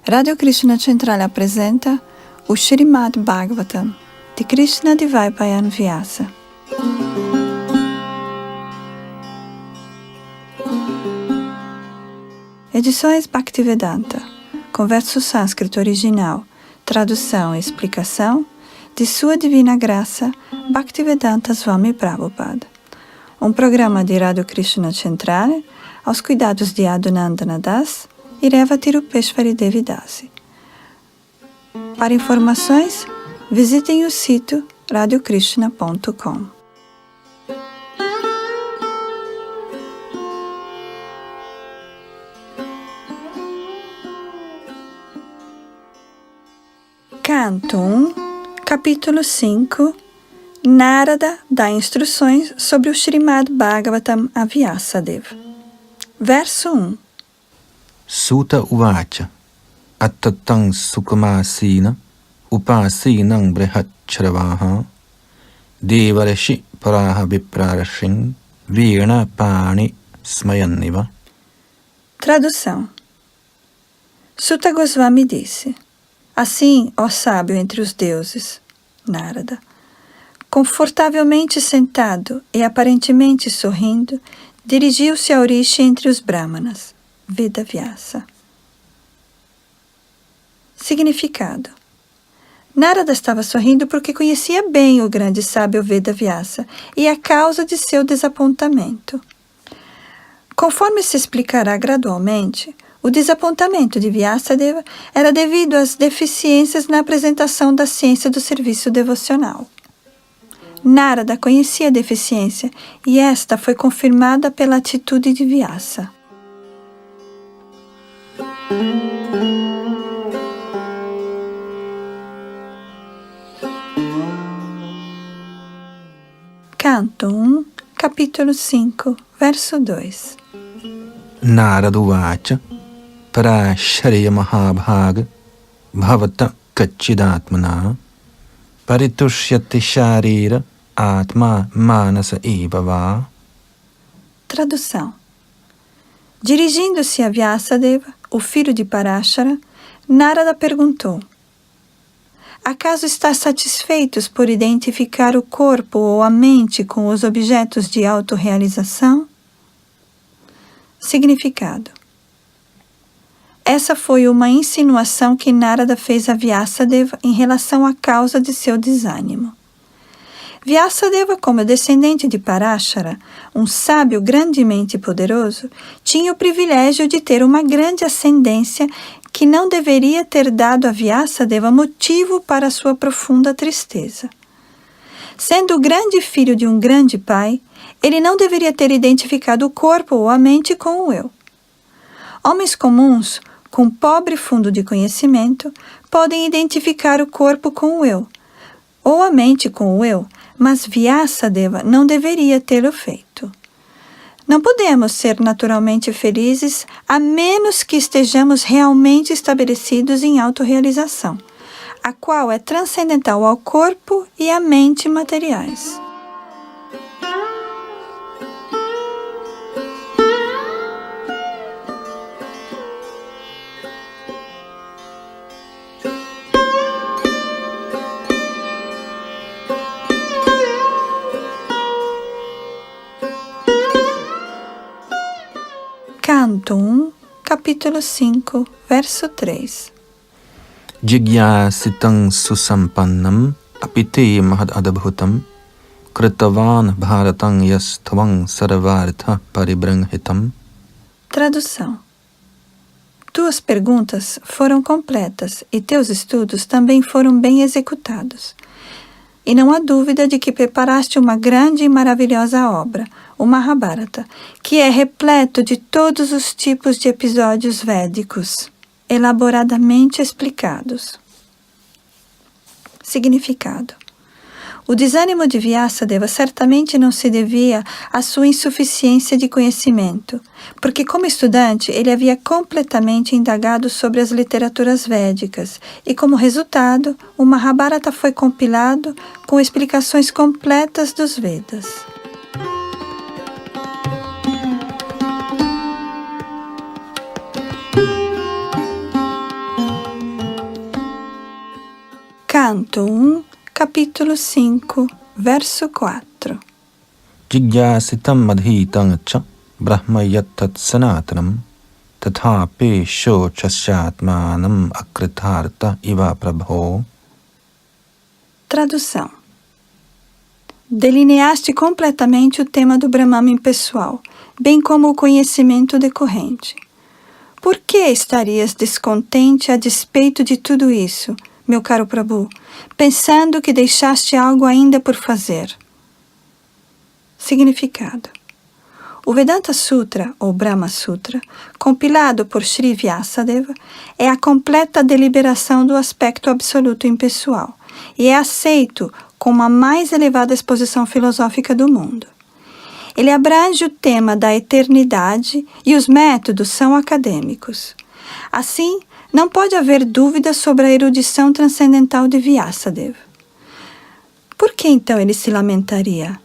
Radio Krishna Centrale apresenta o Srimad Bhagavatam de Krishna Dvaipayan Vyasa. Edições Bhaktivedanta, com verso sânscrito original, tradução e explicação de Sua Divina Graça Bhaktivedanta Swami Prabhupada. Um programa de Radio Krishna Centrale aos cuidados de Adunandana Das e Revati Rupeshwari Devi Dasi. Para informações, visitem o sítio radiokrishna.com. Canto 1, capítulo 5. Narada dá instruções sobre o Srimad Bhagavatam a Vyasadeva. Verso 1. Suta uvacha attatang sukamasina upasinang brihacharavaha devarashi paraha viprarashin virna pani smayanniva. Tradução. Suta Goswami disse: Assim, ó sábio entre os deuses, Narada, confortavelmente sentado e aparentemente sorrindo, dirigiu-se a Orishi entre os Brahmanas, Veda Vyasa. Significado. Narada estava sorrindo porque conhecia bem o grande sábio Veda Vyasa e a causa de seu desapontamento. Conforme se explicará gradualmente, o desapontamento de Vyasadeva era devido às deficiências na apresentação da ciência do serviço devocional. Narada conhecia a deficiência e esta foi confirmada pela atitude de Vyasa. Canto 1, capítulo 5, verso 2. Narada uvacha parasharya mahabhaga bhavata kachidatmana paritushyati sharira atma manasa ibava. Tradução. Dirigindo-se a Vyasadeva, o filho de Parashara, Narada perguntou: Acaso estás satisfeitos por identificar o corpo ou a mente com os objetos de autorrealização? Significado. Essa foi uma insinuação que Narada fez a Vyasadeva em relação à causa de seu desânimo. Vyasadeva, como descendente de Parashara, um sábio grandemente poderoso, tinha o privilégio de ter uma grande ascendência que não deveria ter dado a Vyasadeva motivo para sua profunda tristeza. Sendo o grande filho de um grande pai, ele não deveria ter identificado o corpo ou a mente com o eu. Homens comuns, com pobre fundo de conhecimento, podem identificar o corpo com o eu, ou a mente com o eu, mas Vyasadeva não deveria tê-lo feito. Não podemos ser naturalmente felizes a menos que estejamos realmente estabelecidos em autorrealização, a qual é transcendental ao corpo e à mente materiais. Canto 1, capítulo 5, verso 3. Jigyasitam susampannam apite mahad adabhutam kritavan bharatam yastavam sarvartha paribranghitam. Tradução. Tuas perguntas foram completas e teus estudos também foram bem executados. E não há dúvida de que preparaste uma grande e maravilhosa obra, o Mahabharata, que é repleto de todos os tipos de episódios védicos, elaboradamente explicados. Significado. O desânimo de Vyasadeva certamente não se devia à sua insuficiência de conhecimento, porque como estudante ele havia completamente indagado sobre as literaturas védicas e, como resultado, o Mahabharata foi compilado com explicações completas dos Vedas. Canto 1, capítulo 5, verso 4. Jigyasitam madhitam cha brahma yattat sanatanam tathapi shochasyatmanam akritarta iva prabho. Tradução. Delineaste completamente o tema do Brahman impessoal, bem como o conhecimento decorrente. Por que estarias descontente a despeito de tudo isso, meu caro Prabhu, pensando que deixaste algo ainda por fazer? Significado. O Vedanta Sutra, ou Brahma Sutra, compilado por Sri Vyasadeva, é a completa deliberação do aspecto absoluto impessoal e é aceito como a mais elevada exposição filosófica do mundo. Ele abrange o tema da eternidade e os métodos são acadêmicos. Assim, não pode haver dúvida sobre a erudição transcendental de Vyasadeva. Por que então ele se lamentaria?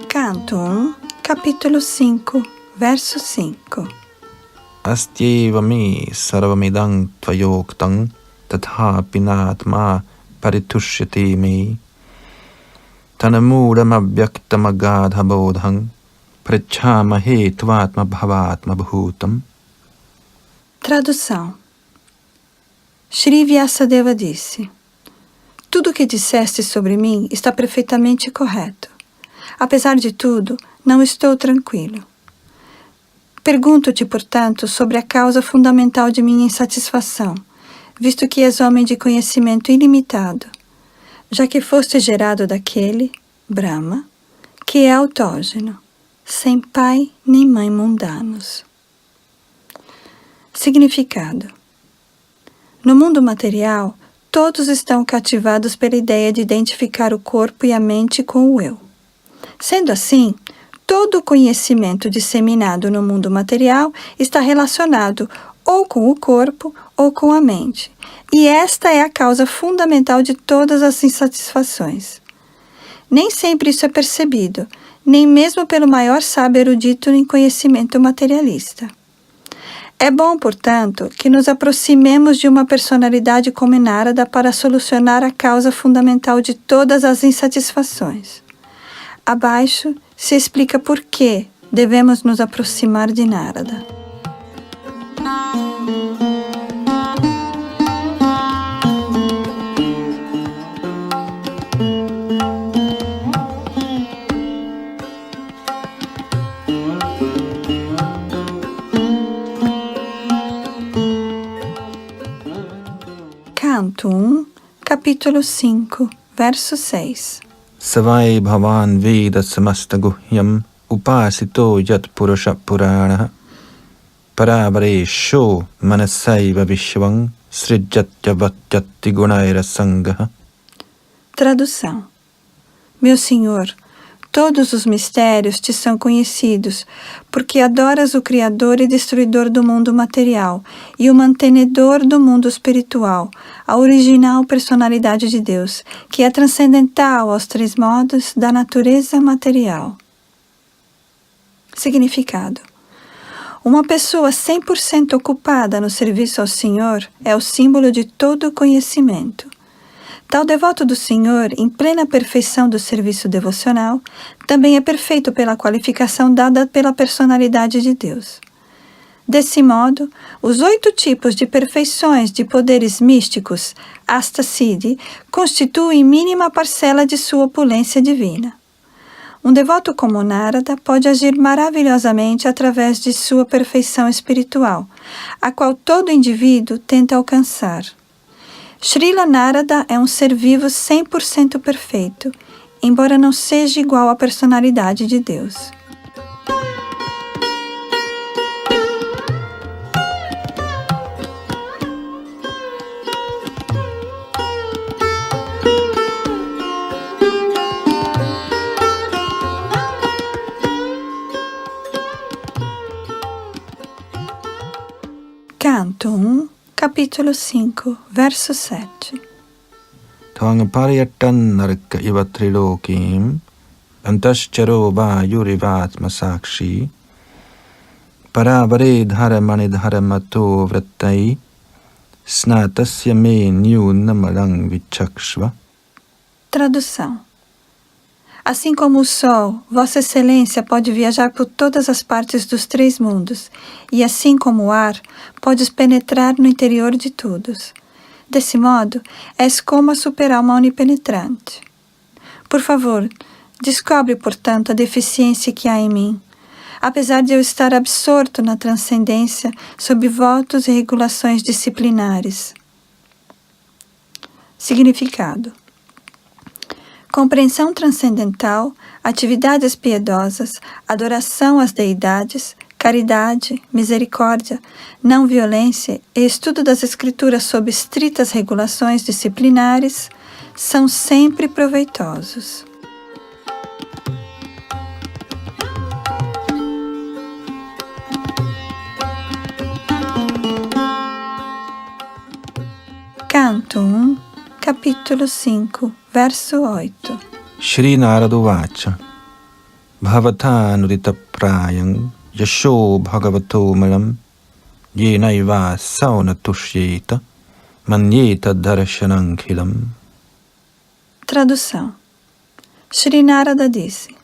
Canto 1, capítulo 5, verso 5. Astyeva me sarvamidang tvayoktam tathapi natma paritushyati me tanamudam abhyaktam agadha bodham prachamahe tvatma bhavatma bhutam. Tradução. Sri Vyasadeva disse: tudo o que disseste sobre mim está perfeitamente correto. Apesar de tudo, não estou tranquilo. Pergunto-te, portanto, sobre a causa fundamental de minha insatisfação, visto que és homem de conhecimento ilimitado, já que foste gerado daquele, Brahma, que é autógeno, sem pai nem mãe mundanos. Significado. No mundo material, todos estão cativados pela ideia de identificar o corpo e a mente com o eu. Sendo assim, todo o conhecimento disseminado no mundo material está relacionado ou com o corpo ou com a mente, e esta é a causa fundamental de todas as insatisfações. Nem sempre isso é percebido, nem mesmo pelo maior sábio erudito em conhecimento materialista. É bom, portanto, que nos aproximemos de uma personalidade como Narada para solucionar a causa fundamental de todas as insatisfações. Abaixo se explica por que devemos nos aproximar de Narada. Canto 1, capítulo 5, verso 6. Savai bhavan veda samasta guhyam upasito yat purusha purana paravaresho manasaiva vishwam srijatya vatyati gunaira sangaha. Tradução. Meu Senhor, todos os mistérios te são conhecidos, porque adoras o Criador e Destruidor do mundo material e o mantenedor do mundo espiritual, a original personalidade de Deus, que é transcendental aos três modos da natureza material. Significado. Uma pessoa 100% ocupada no serviço ao Senhor é o símbolo de todo o conhecimento. Tal devoto do Senhor, em plena perfeição do serviço devocional, também é perfeito pela qualificação dada pela personalidade de Deus. Desse modo, os 8 tipos de perfeições de poderes místicos, Asta-Siddhi, constituem mínima parcela de sua opulência divina. Um devoto como Narada pode agir maravilhosamente através de sua perfeição espiritual, a qual todo indivíduo tenta alcançar. Srila Narada é um ser vivo 100% perfeito, embora não seja igual à personalidade de Deus. Canto 1, capítulo 5, verso 7. Tvang paryattan narka iva trilokim Antascharo vayurivatma sakshi paravare dharamani dharamato vrattai snatasya me nyunamalang vichakshva. Tradução. Assim como o Sol, Vossa Excelência pode viajar por todas as partes dos 3 mundos, e assim como o ar, podes penetrar no interior de todos. Desse modo, és como a super-alma onipenetrante. Por favor, descobre, portanto, a deficiência que há em mim, apesar de eu estar absorto na transcendência sob votos e regulações disciplinares. Significado: compreensão transcendental, atividades piedosas, adoração às deidades, caridade, misericórdia, não violência e estudo das escrituras sob estritas regulações disciplinares são sempre proveitosos. Canto 1, capítulo 5, verso 8. Shri Narada Vacha Bhavata Nurita Prayang Yasho Bhagavato Malam Yenaiva Sauna Tushyeta Manyeta Darshanankilam. Tradução. Shri Narada disse: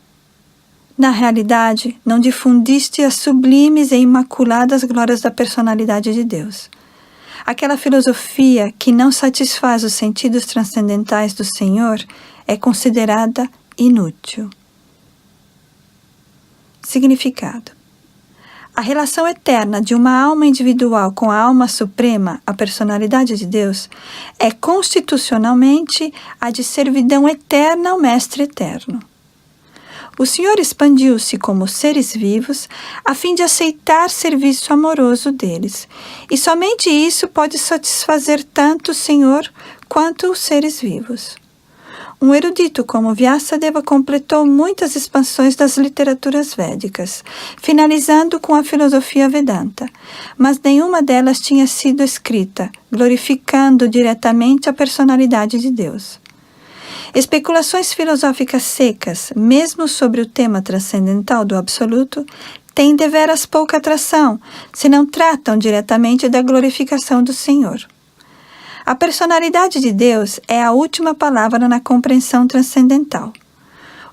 na realidade, não difundiste as sublimes e imaculadas glórias da personalidade de Deus. Aquela filosofia que não satisfaz os sentidos transcendentais do Senhor é considerada inútil. Significado: a relação eterna de uma alma individual com a alma suprema, a personalidade de Deus, é constitucionalmente a de servidão eterna ao Mestre Eterno. O Senhor expandiu-se como seres vivos a fim de aceitar serviço amoroso deles, e somente isso pode satisfazer tanto o Senhor quanto os seres vivos. Um erudito como Vyasadeva completou muitas expansões das literaturas védicas, finalizando com a filosofia Vedanta, mas nenhuma delas tinha sido escrita, glorificando diretamente a personalidade de Deus. Especulações filosóficas secas, mesmo sobre o tema transcendental do Absoluto, têm deveras pouca atração, se não tratam diretamente da glorificação do Senhor. A personalidade de Deus é a última palavra na compreensão transcendental.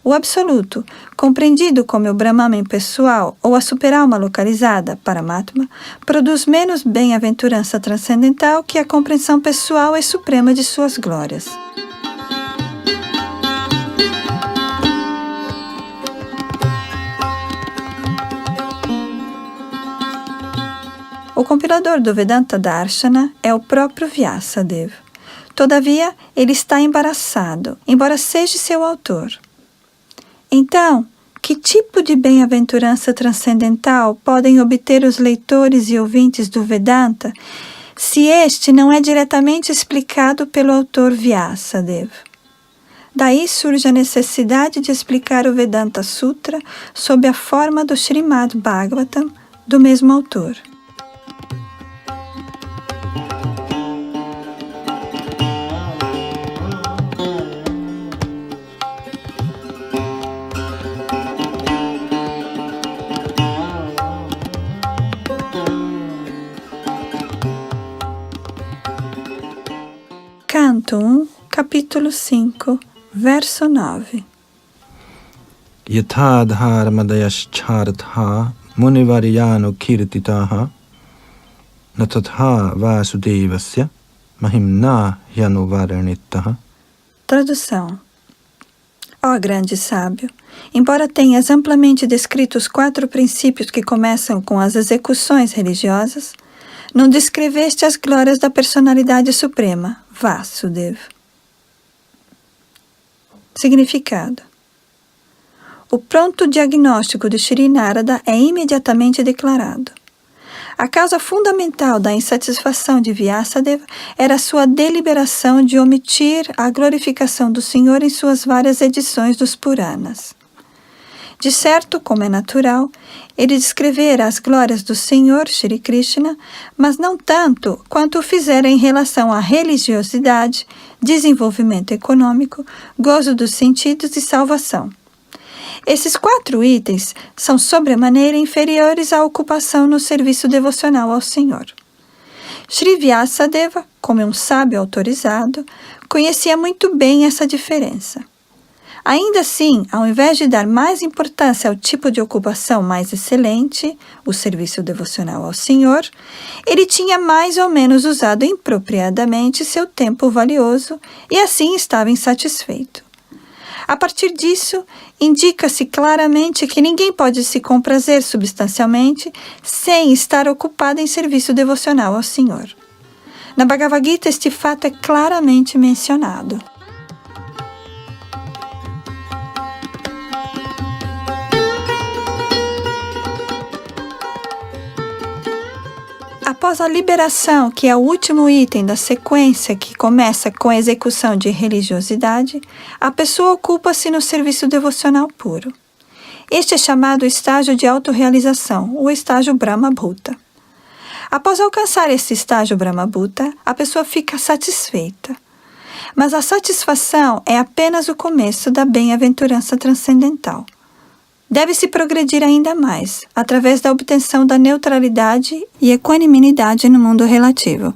O Absoluto, compreendido como o Brahman pessoal ou a super-alma localizada, Paramatma, produz menos bem-aventurança transcendental que a compreensão pessoal e suprema de suas glórias. O compilador do Vedanta Darshana é o próprio Vyasadeva. Todavia, ele está embaraçado, embora seja seu autor. Então, que tipo de bem-aventurança transcendental podem obter os leitores e ouvintes do Vedanta se este não é diretamente explicado pelo autor Vyasadeva? Daí surge a necessidade de explicar o Vedanta Sutra sob a forma do Srimad Bhagavatam, do mesmo autor. Canto 1, capítulo 5, verso 9. Yatadharmadayascharatha munivaryano kirtitaha natatha vasudevasya mahimna hyanuvaranitaha. Tradução. Ó grande sábio, embora tenhas amplamente descrito os 4 princípios que começam com as execuções religiosas, não descreveste as glórias da personalidade suprema, Vasudeva. Significado: o pronto diagnóstico de Shri Narada é imediatamente declarado. A causa fundamental da insatisfação de Vyasadeva era sua deliberação de omitir a glorificação do Senhor em suas várias edições dos Puranas. De certo, como é natural, ele descrevera as glórias do Senhor Shri Krishna, mas não tanto quanto o fizera em relação à religiosidade, desenvolvimento econômico, gozo dos sentidos e salvação. Esses 4 itens são sobremaneira inferiores à ocupação no serviço devocional ao Senhor. Sri Vyasadeva, como um sábio autorizado, conhecia muito bem essa diferença. Ainda assim, ao invés de dar mais importância ao tipo de ocupação mais excelente, o serviço devocional ao Senhor, ele tinha mais ou menos usado impropriadamente seu tempo valioso e assim estava insatisfeito. A partir disso, indica-se claramente que ninguém pode se comprazer substancialmente sem estar ocupado em serviço devocional ao Senhor. Na Bhagavad Gita, este fato é claramente mencionado. Após a liberação, que é o último item da sequência que começa com a execução de religiosidade, a pessoa ocupa-se no serviço devocional puro. Este é chamado estágio de autorrealização, o estágio Brahma-Bhuta. Após alcançar esse estágio Brahma-Bhuta, a pessoa fica satisfeita. Mas a satisfação é apenas o começo da bem-aventurança transcendental. Deve-se progredir ainda mais, através da obtenção da neutralidade e equanimidade no mundo relativo.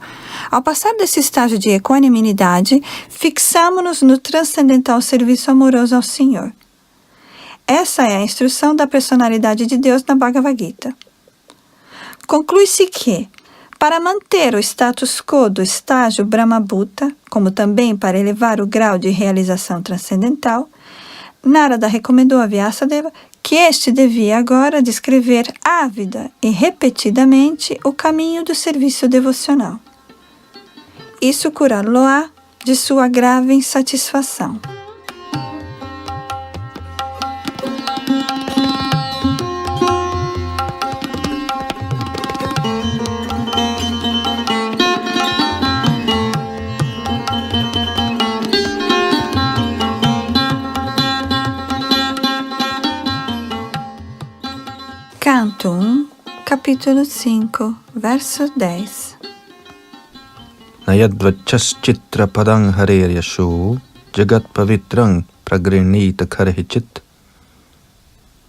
Ao passar desse estágio de equanimidade, fixamo-nos no transcendental serviço amoroso ao Senhor. Essa é a instrução da personalidade de Deus na Bhagavad Gita. Conclui-se que, para manter o status quo do estágio Brahma-Bhuta, como também para elevar o grau de realização transcendental, Narada recomendou a Vyasadeva que este devia agora descrever ávida e repetidamente o caminho do serviço devocional. Isso curá-lo-á de sua grave insatisfação. Canto 1, capítulo 5, verso 10. Nayadvachaschitra padang harer yasho jagat pavitrang pragrinita karhichit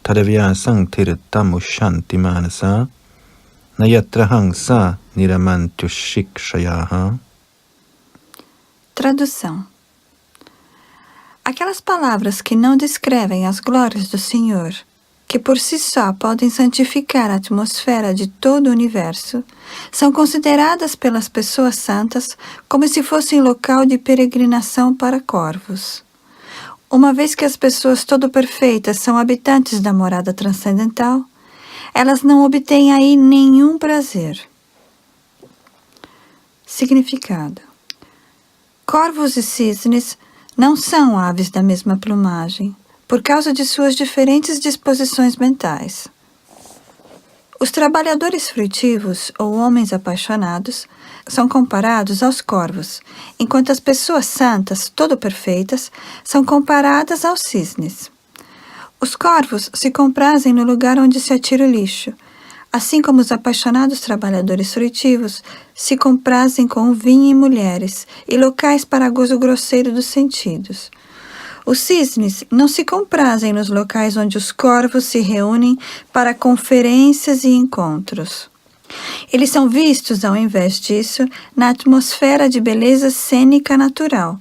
tadavyasang tirtam ushanti manasa nayatrahang sa niramantyushikshayaha. Tradução. Aquelas palavras que não descrevem as glórias do Senhor, que por si só podem santificar a atmosfera de todo o universo, são consideradas pelas pessoas santas como se fossem local de peregrinação para corvos. Uma vez que as pessoas todo-perfeitas são habitantes da morada transcendental, elas não obtêm aí nenhum prazer. Significado: corvos e cisnes não são aves da mesma plumagem, por causa de suas diferentes disposições mentais. Os trabalhadores frutivos ou homens apaixonados são comparados aos corvos, enquanto as pessoas santas, todo-perfeitas, são comparadas aos cisnes. Os corvos se comprazem no lugar onde se atira o lixo, assim como os apaixonados trabalhadores frutivos se comprazem com vinho e mulheres e locais para gozo grosseiro dos sentidos. Os cisnes não se comprazem nos locais onde os corvos se reúnem para conferências e encontros. Eles são vistos, ao invés disso, na atmosfera de beleza cênica natural,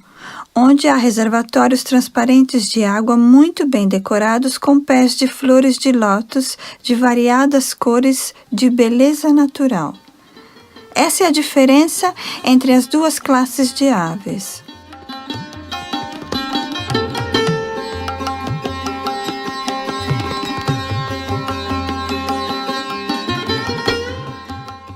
onde há reservatórios transparentes de água muito bem decorados com pés de flores de lótus de variadas cores de beleza natural. Essa é a diferença entre as duas classes de aves.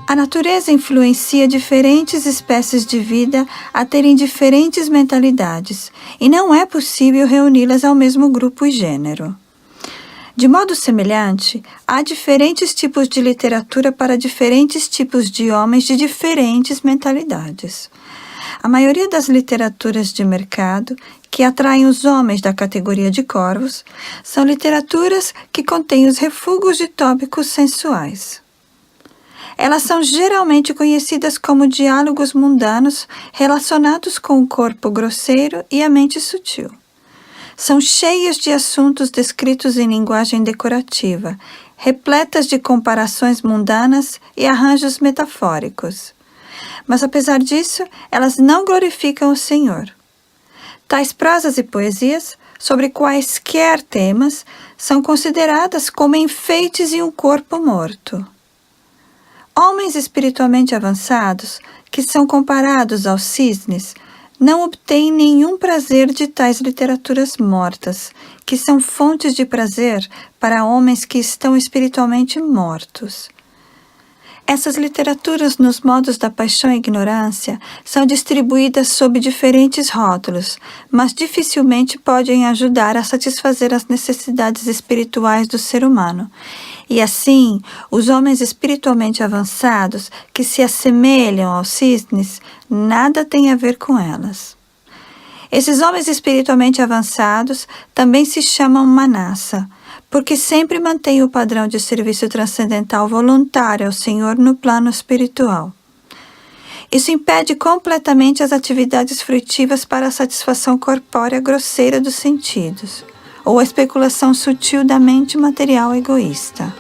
A natureza influencia diferentes espécies de vida a terem diferentes mentalidades, e não é possível reuni-las ao mesmo grupo e gênero. De modo semelhante, há diferentes tipos de literatura para diferentes tipos de homens de diferentes mentalidades. A maioria das literaturas de mercado que atraem os homens da categoria de corvos são literaturas que contêm os refúgios de tópicos sensuais. Elas são geralmente conhecidas como diálogos mundanos relacionados com o corpo grosseiro e a mente sutil. são cheias de assuntos descritos em linguagem decorativa, repletas de comparações mundanas e arranjos metafóricos. Mas apesar disso, elas não glorificam o Senhor. Tais prosas e poesias, sobre quaisquer temas, são consideradas como enfeites e um corpo morto. Homens espiritualmente avançados, que são comparados aos cisnes, não obtêm nenhum prazer de tais literaturas mortas, que são fontes de prazer para homens que estão espiritualmente mortos. Essas literaturas, nos modos da paixão e ignorância, são distribuídas sob diferentes rótulos, mas dificilmente podem ajudar a satisfazer as necessidades espirituais do ser humano. E assim, os homens espiritualmente avançados, que se assemelham aos cisnes, nada têm a ver com elas. Esses homens espiritualmente avançados também se chamam Manassa, porque sempre mantêm o padrão de serviço transcendental voluntário ao Senhor no plano espiritual. Isso impede completamente as atividades frutivas para a satisfação corpórea grosseira dos sentidos, ou a especulação sutil da mente material egoísta.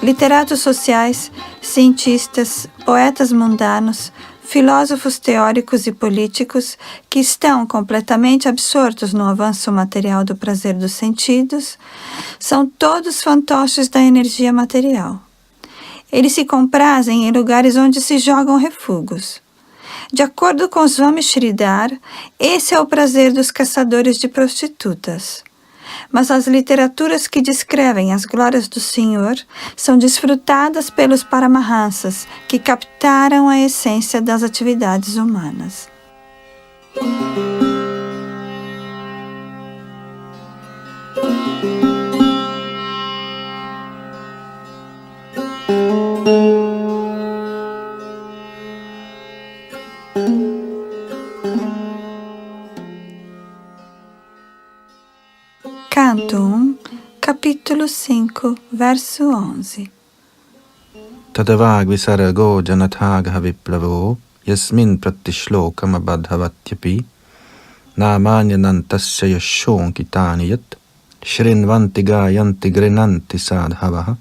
Literatos sociais, cientistas, poetas mundanos, filósofos teóricos e políticos que estão completamente absortos no avanço material do prazer dos sentidos, são todos fantoches da energia material. Eles se comprazem em lugares onde se jogam refugos. De acordo com Swami Sridhar, esse é o prazer dos caçadores de prostitutas. Mas as literaturas que descrevem as glórias do Senhor são desfrutadas pelos Paramahansas, que captaram a essência das atividades humanas. Canto 1, capítulo 5, verso 11. Tadavag visargo janathaga viplavo yasmin pratishlokam abadhavatyapi namanyanantasya yashon kitaniyat shrinvanti gayanti grinanti sadhavaha.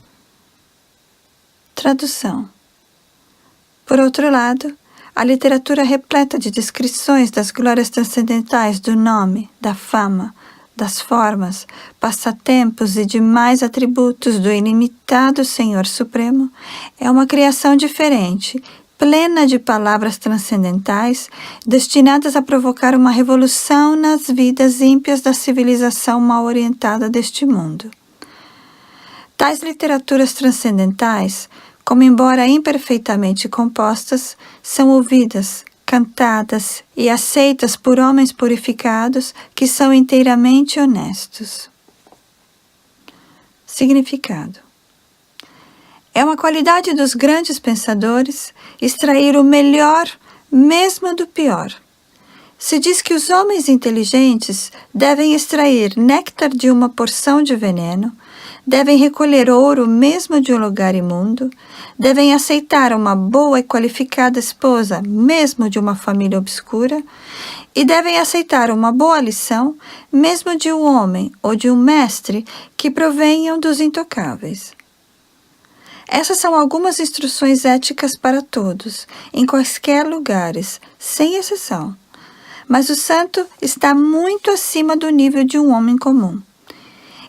Tradução. Por outro lado, a literatura repleta de descrições das glórias transcendentais do nome, da fama, das formas, passatempos e demais atributos do ilimitado Senhor Supremo é uma criação diferente, plena de palavras transcendentais, destinadas a provocar uma revolução nas vidas ímpias da civilização mal orientada deste mundo. Tais literaturas transcendentais, como embora imperfeitamente compostas, são ouvidas, cantadas e aceitas por homens purificados que são inteiramente honestos. Significado. É uma qualidade dos grandes pensadores extrair o melhor mesmo do pior. Se diz que os homens inteligentes devem extrair néctar de uma porção de veneno, devem recolher ouro mesmo de um lugar imundo, devem aceitar uma boa e qualificada esposa mesmo de uma família obscura e devem aceitar uma boa lição mesmo de um homem ou de um mestre que provenham dos intocáveis. Essas são algumas instruções éticas para todos, em quaisquer lugares, sem exceção. Mas o santo está muito acima do nível de um homem comum.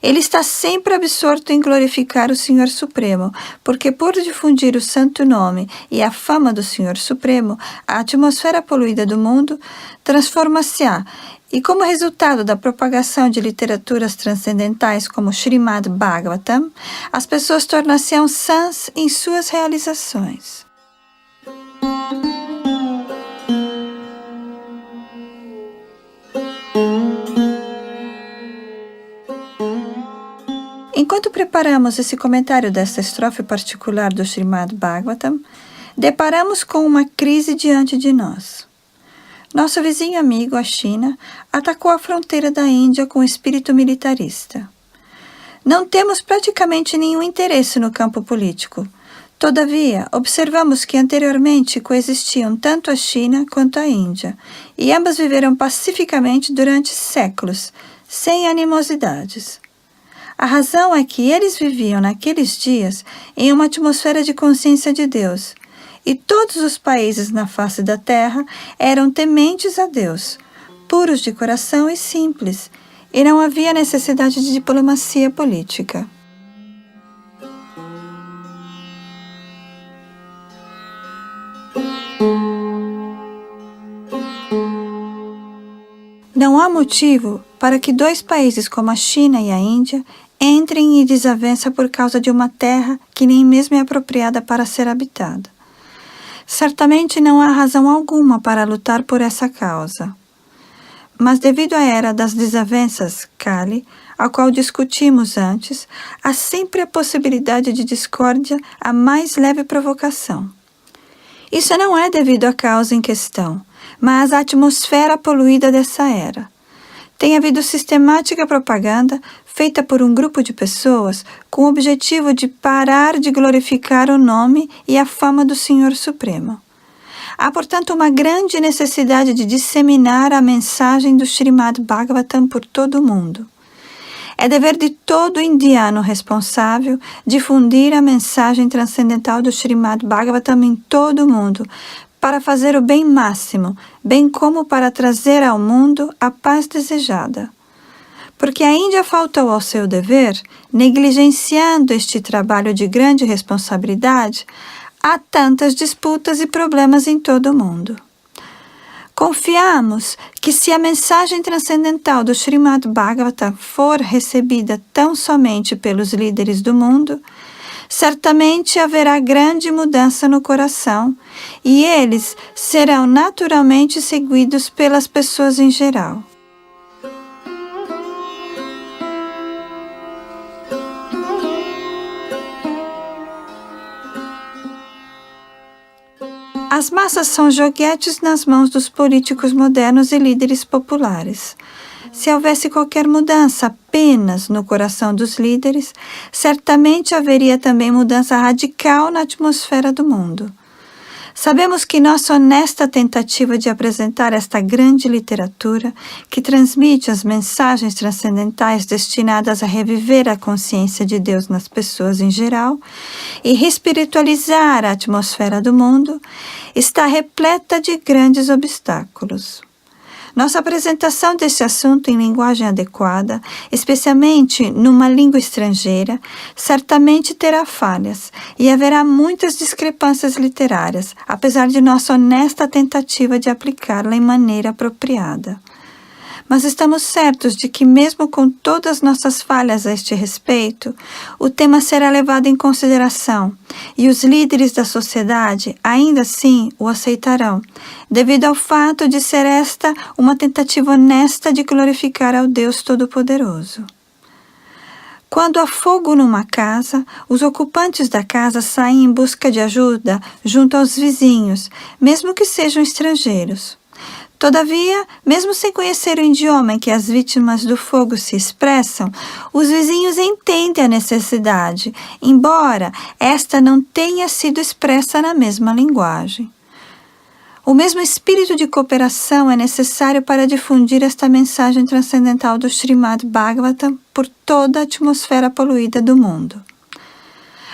Ele está sempre absorto em glorificar o Senhor Supremo, porque por difundir o santo nome e a fama do Senhor Supremo, a atmosfera poluída do mundo transforma-se-á, e como resultado da propagação de literaturas transcendentais como Srimad Bhagavatam, as pessoas tornam-se sãs em suas realizações. Enquanto preparamos esse comentário desta estrofe particular do Srimad Bhagavatam, deparamos com uma crise diante de nós. Nosso vizinho amigo, a China, atacou a fronteira da Índia com espírito militarista. Não temos praticamente nenhum interesse no campo político, Todavia, observamos que anteriormente coexistiam tanto a China quanto a Índia, e ambas viveram pacificamente durante séculos, sem animosidades. A razão é que eles viviam naqueles dias em uma atmosfera de consciência de Deus, e todos os países na face da terra eram tementes a Deus, puros de coração e simples, e não havia necessidade de diplomacia política. Não há motivo para que dois países como a China e a Índia entrem em desavença por causa de uma terra que nem mesmo é apropriada para ser habitada. Certamente não há razão alguma para lutar por essa causa. Mas devido à era das desavenças, Kali, a qual discutimos antes, há sempre a possibilidade de discórdia à mais leve provocação. Isso não é devido à causa em questão, mas à atmosfera poluída dessa era. Tem havido sistemática propaganda feita por um grupo de pessoas com o objetivo de parar de glorificar o nome e a fama do Senhor Supremo. Há, portanto, uma grande necessidade de disseminar a mensagem do Srimad Bhagavatam por todo o mundo. É dever de todo indiano responsável difundir a mensagem transcendental do Srimad Bhagavatam em todo o mundo, para fazer o bem máximo, bem como para trazer ao mundo a paz desejada. Porque a Índia faltou ao seu dever, negligenciando este trabalho de grande responsabilidade, há tantas disputas e problemas em todo o mundo. Confiamos que se a mensagem transcendental do Srimad Bhagavatam for recebida tão somente pelos líderes do mundo, certamente haverá grande mudança no coração e eles serão naturalmente seguidos pelas pessoas em geral. As massas são joguetes nas mãos dos políticos modernos e líderes populares. Se houvesse qualquer mudança apenas no coração dos líderes, certamente haveria também mudança radical na atmosfera do mundo. Sabemos que nossa honesta tentativa de apresentar esta grande literatura, que transmite as mensagens transcendentais destinadas a reviver a consciência de Deus nas pessoas em geral e reespiritualizar a atmosfera do mundo, está repleta de grandes obstáculos. Nossa apresentação desse assunto em linguagem adequada, especialmente numa língua estrangeira, certamente terá falhas e haverá muitas discrepâncias literárias, apesar de nossa honesta tentativa de aplicá-la em maneira apropriada. Mas estamos certos de que, mesmo com todas nossas falhas a este respeito, o tema será levado em consideração e os líderes da sociedade, ainda assim, o aceitarão, devido ao fato de ser esta uma tentativa honesta de glorificar ao Deus Todo-Poderoso. Quando há fogo numa casa, os ocupantes da casa saem em busca de ajuda junto aos vizinhos, mesmo que sejam estrangeiros. Todavia, mesmo sem conhecer o idioma em que as vítimas do fogo se expressam, os vizinhos entendem a necessidade, embora esta não tenha sido expressa na mesma linguagem. O mesmo espírito de cooperação é necessário para difundir esta mensagem transcendental do Srimad Bhagavatam por toda a atmosfera poluída do mundo.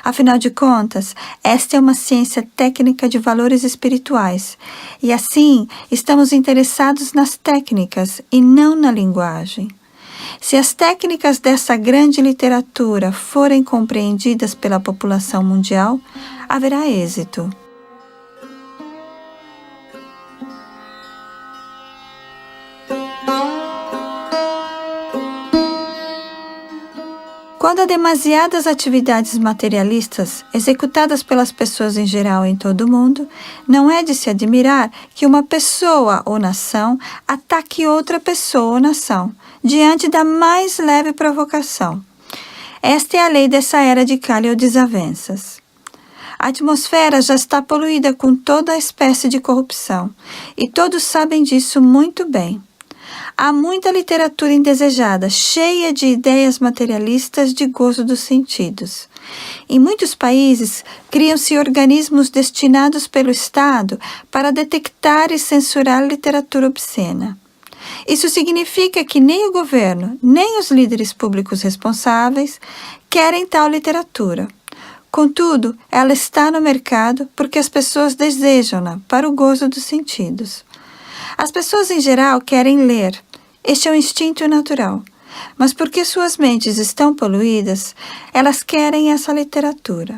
Afinal de contas, esta é uma ciência técnica de valores espirituais, e assim estamos interessados nas técnicas e não na linguagem. Se as técnicas dessa grande literatura forem compreendidas pela população mundial, haverá êxito. Quando há demasiadas atividades materialistas executadas pelas pessoas em geral em todo o mundo, não é de se admirar que uma pessoa ou nação ataque outra pessoa ou nação, diante da mais leve provocação. Esta é a lei dessa era de Kali ou desavenças. A atmosfera já está poluída com toda a espécie de corrupção, e todos sabem disso muito bem. Há muita literatura indesejada, cheia de ideias materialistas de gozo dos sentidos. Em muitos países, criam-se organismos destinados pelo Estado para detectar e censurar literatura obscena. Isso significa que nem o governo, nem os líderes públicos responsáveis querem tal literatura. Contudo, ela está no mercado porque as pessoas desejam-na para o gozo dos sentidos. As pessoas em geral querem ler. Este é um instinto natural. Mas porque suas mentes estão poluídas, elas querem essa literatura.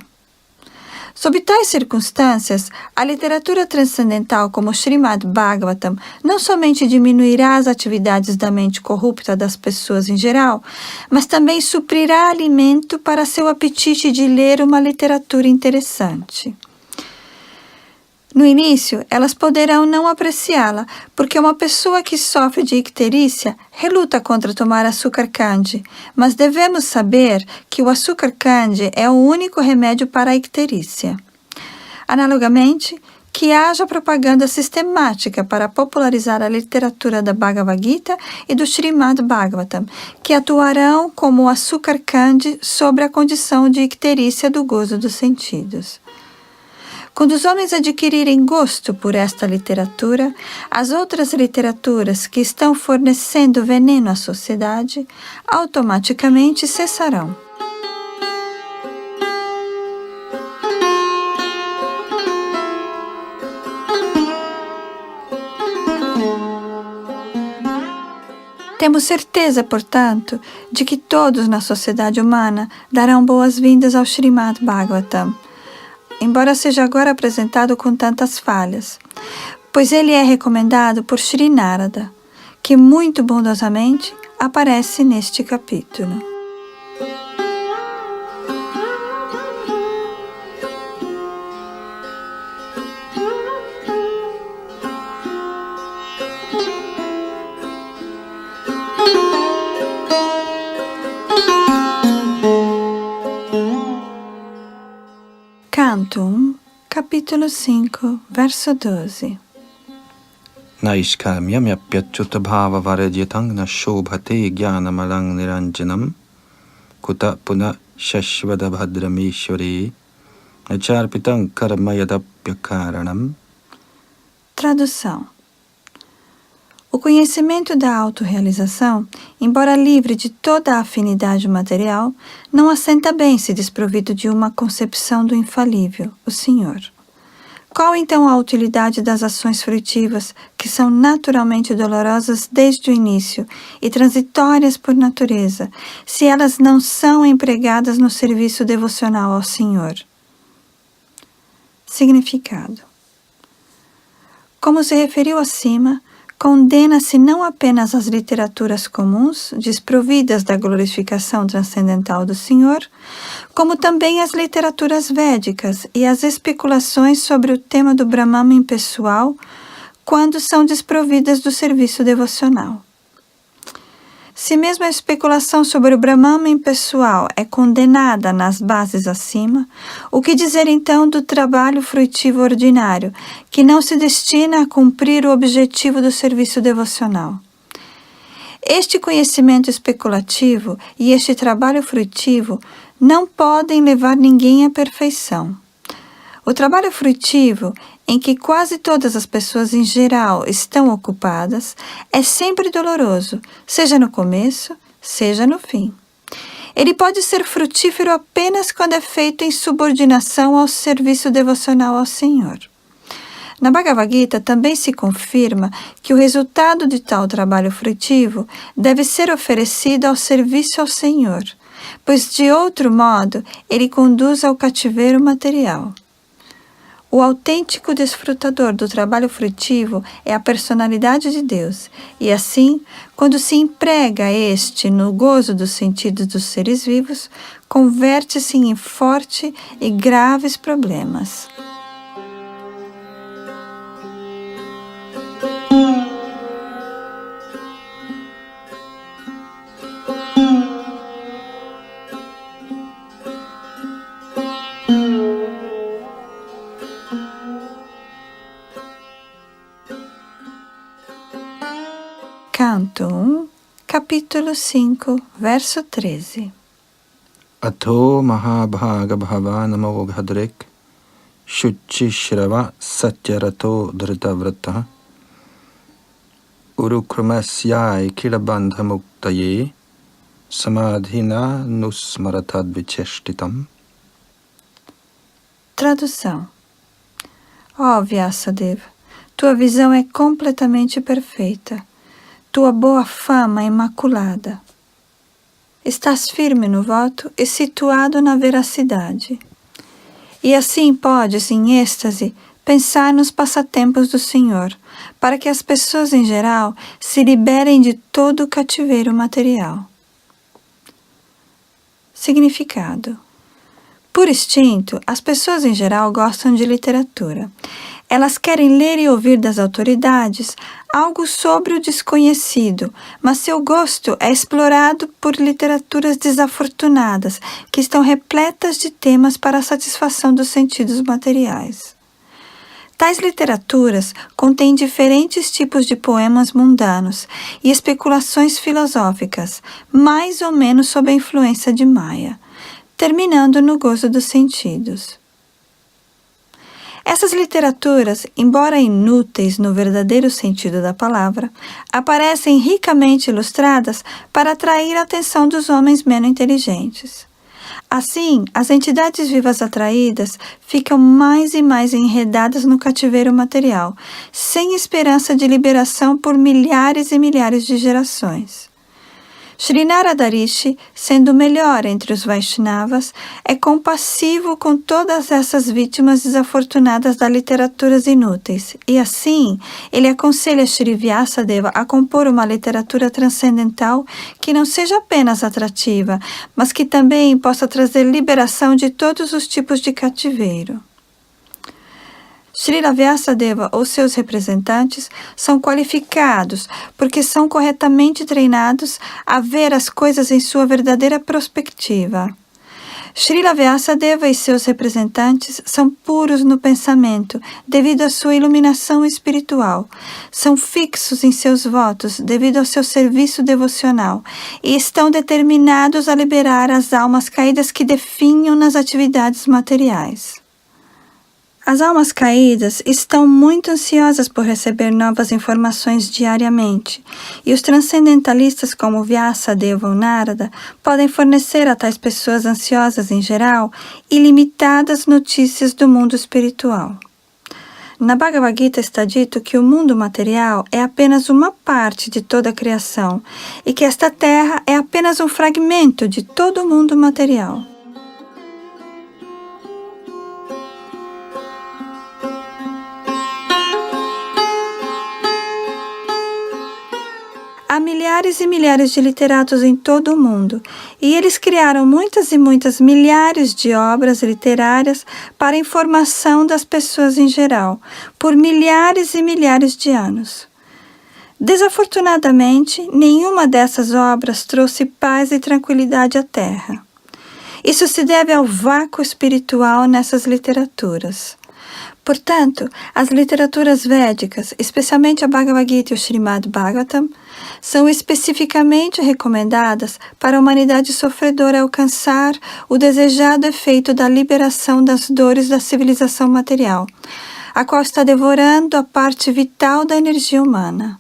Sob tais circunstâncias, a literatura transcendental como o Srimad Bhagavatam não somente diminuirá as atividades da mente corrupta das pessoas em geral, mas também suprirá alimento para seu apetite de ler uma literatura interessante. No início, elas poderão não apreciá-la, porque uma pessoa que sofre de icterícia reluta contra tomar açúcar candy, mas devemos saber que o açúcar candy é o único remédio para a icterícia. Analogamente, que haja propaganda sistemática para popularizar a literatura da Bhagavad Gita e do Srimad Bhagavatam, que atuarão como o açúcar candy sobre a condição de icterícia do gozo dos sentidos. Quando os homens adquirirem gosto por esta literatura, as outras literaturas que estão fornecendo veneno à sociedade automaticamente cessarão. Temos certeza, portanto, de que todos na sociedade humana darão boas-vindas ao Srimad Bhagavatam, embora seja agora apresentado com tantas falhas, pois ele é recomendado por Shri Narada, que muito bondosamente aparece neste capítulo. Canto 1, capítulo 5, verso 12. Naishkamyamyapyachyuta bhava varajyatang na shobhate jnanamalang niranjanam kuta puna shashvada bhadrameshware nacharpitang karmayadapyakaranam. Tradução. O conhecimento da autorrealização, embora livre de toda a afinidade material, não assenta bem se desprovido de uma concepção do infalível, o Senhor. Qual então a utilidade das ações frutivas, que são naturalmente dolorosas desde o início e transitórias por natureza, se elas não são empregadas no serviço devocional ao Senhor? Significado. Como se referiu acima, condena-se não apenas as literaturas comuns, desprovidas da glorificação transcendental do Senhor, como também as literaturas védicas e as especulações sobre o tema do Brahman impessoal, quando são desprovidas do serviço devocional. Se mesmo a especulação sobre o Brahman impessoal é condenada nas bases acima, o que dizer então do trabalho fruitivo ordinário, que não se destina a cumprir o objetivo do serviço devocional? Este conhecimento especulativo e este trabalho fruitivo não podem levar ninguém à perfeição. O trabalho frutivo, em que quase todas as pessoas em geral estão ocupadas, é sempre doloroso, seja no começo, seja no fim. Ele pode ser frutífero apenas quando é feito em subordinação ao serviço devocional ao Senhor. Na Bhagavad Gita também se confirma que o resultado de tal trabalho frutivo deve ser oferecido ao serviço ao Senhor, pois de outro modo ele conduz ao cativeiro material. O autêntico desfrutador do trabalho frutivo é a personalidade de Deus, e assim, quando se emprega este no gozo dos sentidos dos seres vivos, converte-se em forte e graves problemas. Canto 1, capítulo 5, verso 13. Ato Mahabhaga Bhavanamo Ghadrek Shuchi Shrava Satyarato Dhritavrata Urukrumasyai Kilabandha Muktaye Samadhina Nusmaratad Vicheshtitam. Tradução. Ó Vyasadeva, tua visão é completamente perfeita, tua boa fama é imaculada. Estás firme no voto e situado na veracidade. E assim podes, em êxtase, pensar nos passatempos do Senhor, para que as pessoas em geral se liberem de todo o cativeiro material. Significado. Por instinto, as pessoas em geral gostam de literatura. Elas querem ler e ouvir das autoridades algo sobre o desconhecido, mas seu gosto é explorado por literaturas desafortunadas, que estão repletas de temas para a satisfação dos sentidos materiais. Tais literaturas contêm diferentes tipos de poemas mundanos e especulações filosóficas, mais ou menos sob a influência de Maya, terminando no gozo dos sentidos. Essas literaturas, embora inúteis no verdadeiro sentido da palavra, aparecem ricamente ilustradas para atrair a atenção dos homens menos inteligentes. Assim, as entidades vivas atraídas ficam mais e mais enredadas no cativeiro material, sem esperança de liberação por milhares e milhares de gerações. Sri Narada Rishi, sendo o melhor entre os Vaishnavas, é compassivo com todas essas vítimas desafortunadas das literaturas inúteis, e assim ele aconselha Sri Vyasadeva a compor uma literatura transcendental que não seja apenas atrativa, mas que também possa trazer liberação de todos os tipos de cativeiro. Srila Vyasadeva ou seus representantes são qualificados porque são corretamente treinados a ver as coisas em sua verdadeira perspectiva. Srila Vyasadeva e seus representantes são puros no pensamento devido à sua iluminação espiritual, são fixos em seus votos devido ao seu serviço devocional e estão determinados a liberar as almas caídas que definham nas atividades materiais. As almas caídas estão muito ansiosas por receber novas informações diariamente, e os transcendentalistas como Vyasadeva ou Narada podem fornecer a tais pessoas ansiosas em geral ilimitadas notícias do mundo espiritual. Na Bhagavad Gita está dito que o mundo material é apenas uma parte de toda a criação e que esta terra é apenas um fragmento de todo o mundo material. Há milhares e milhares de literatos em todo o mundo, e eles criaram muitas e muitas milhares de obras literárias para a informação das pessoas em geral, por milhares e milhares de anos. Desafortunadamente, nenhuma dessas obras trouxe paz e tranquilidade à Terra. Isso se deve ao vácuo espiritual nessas literaturas. Portanto, as literaturas védicas, especialmente a Bhagavad Gita e o Srimad Bhagavatam, são especificamente recomendadas para a humanidade sofredora alcançar o desejado efeito da liberação das dores da civilização material, a qual está devorando a parte vital da energia humana.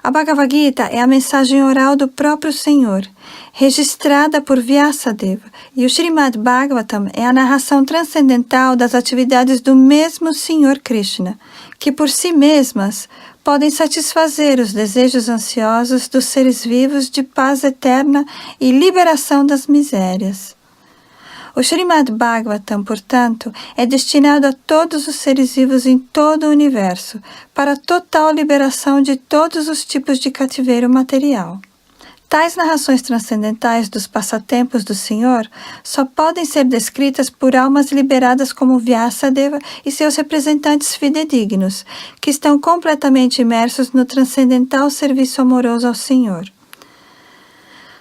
A Bhagavad Gita é a mensagem oral do próprio Senhor, registrada por Vyasadeva, e o Srimad Bhagavatam é a narração transcendental das atividades do mesmo Senhor Krishna, que por si mesmas podem satisfazer os desejos ansiosos dos seres vivos de paz eterna e liberação das misérias. O Srimad Bhagavatam, portanto, é destinado a todos os seres vivos em todo o universo, para a total liberação de todos os tipos de cativeiro material. Tais narrações transcendentais dos passatempos do Senhor só podem ser descritas por almas liberadas como Vyasadeva e seus representantes fidedignos, que estão completamente imersos no transcendental serviço amoroso ao Senhor.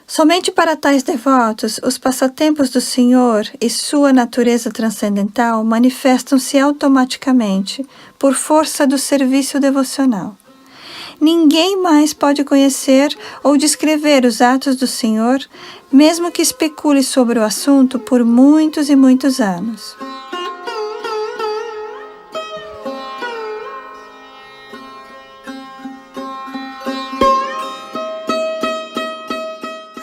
Somente para tais devotos, os passatempos do Senhor e sua natureza transcendental manifestam-se automaticamente, por força do serviço devocional. ninguém mais pode conhecer ou descrever os atos do Senhor, mesmo que especule sobre o assunto por muitos e muitos anos.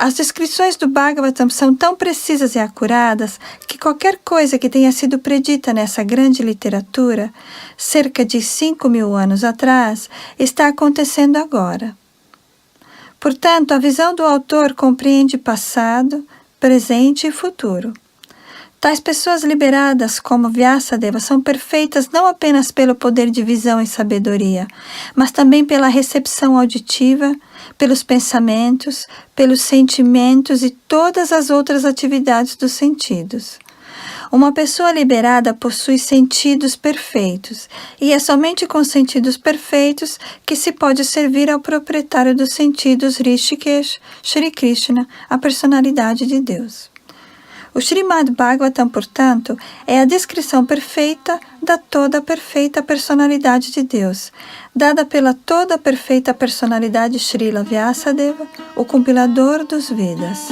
As descrições do Bhagavatam são tão precisas e acuradas que qualquer coisa que tenha sido predita nessa grande literatura, cerca de 5.000 anos atrás, está acontecendo agora. Portanto, a visão do autor compreende passado, presente e futuro. Tais pessoas liberadas como Vyasadeva são perfeitas não apenas pelo poder de visão e sabedoria, mas também pela recepção auditiva, pelos pensamentos, pelos sentimentos e todas as outras atividades dos sentidos. Uma pessoa liberada possui sentidos perfeitos, e é somente com sentidos perfeitos que se pode servir ao proprietário dos sentidos Rishikesh, Shri Krishna, a personalidade de Deus. O Srimad Bhagavatam, portanto, é a descrição perfeita da toda perfeita personalidade de Deus, dada pela toda perfeita personalidade Srila Vyasadeva, o compilador dos Vedas.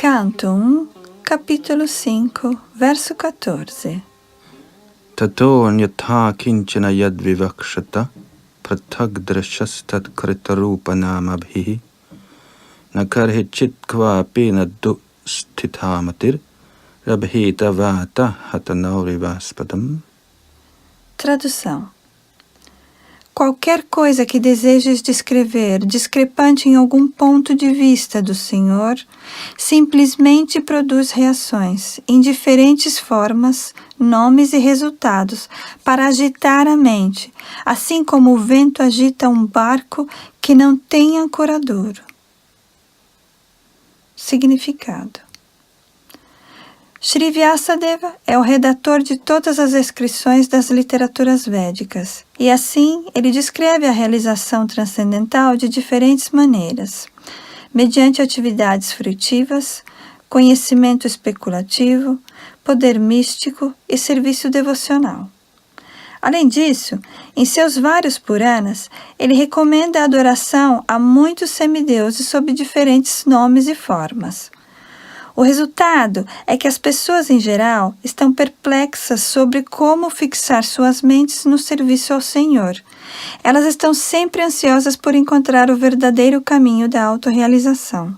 Canto 1, capítulo 5, verso 14. Tato nyatha kinchana yad vivakshata prathag drashastat kritarupanamabhihi nakarhe chitkva penaddu sthithamatir rabhita vata hatanaurivaspadam. Tradução. Qualquer coisa que desejes descrever discrepante em algum ponto de vista do Senhor, simplesmente produz reações em diferentes formas, nomes e resultados para agitar a mente, assim como o vento agita um barco que não tem ancoradouro. Significado. Shri Vyasadeva é o redator de todas as inscrições das literaturas védicas, e assim ele descreve a realização transcendental de diferentes maneiras, mediante atividades frutivas, conhecimento especulativo, poder místico e serviço devocional. Além disso, em seus vários Puranas, ele recomenda a adoração a muitos semideuses sob diferentes nomes e formas. O resultado é que as pessoas em geral estão perplexas sobre como fixar suas mentes no serviço ao Senhor. Elas estão sempre ansiosas por encontrar o verdadeiro caminho da autorrealização.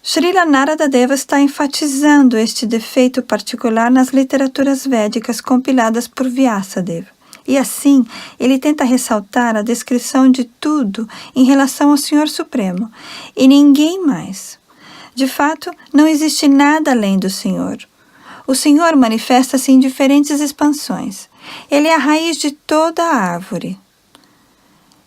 Srila Narada Deva está enfatizando este defeito particular nas literaturas védicas compiladas por Vyasadeva. E assim, ele tenta ressaltar a descrição de tudo em relação ao Senhor Supremo, e ninguém mais. De fato, não existe nada além do Senhor. O Senhor manifesta-se em diferentes expansões. Ele é a raiz de toda a árvore.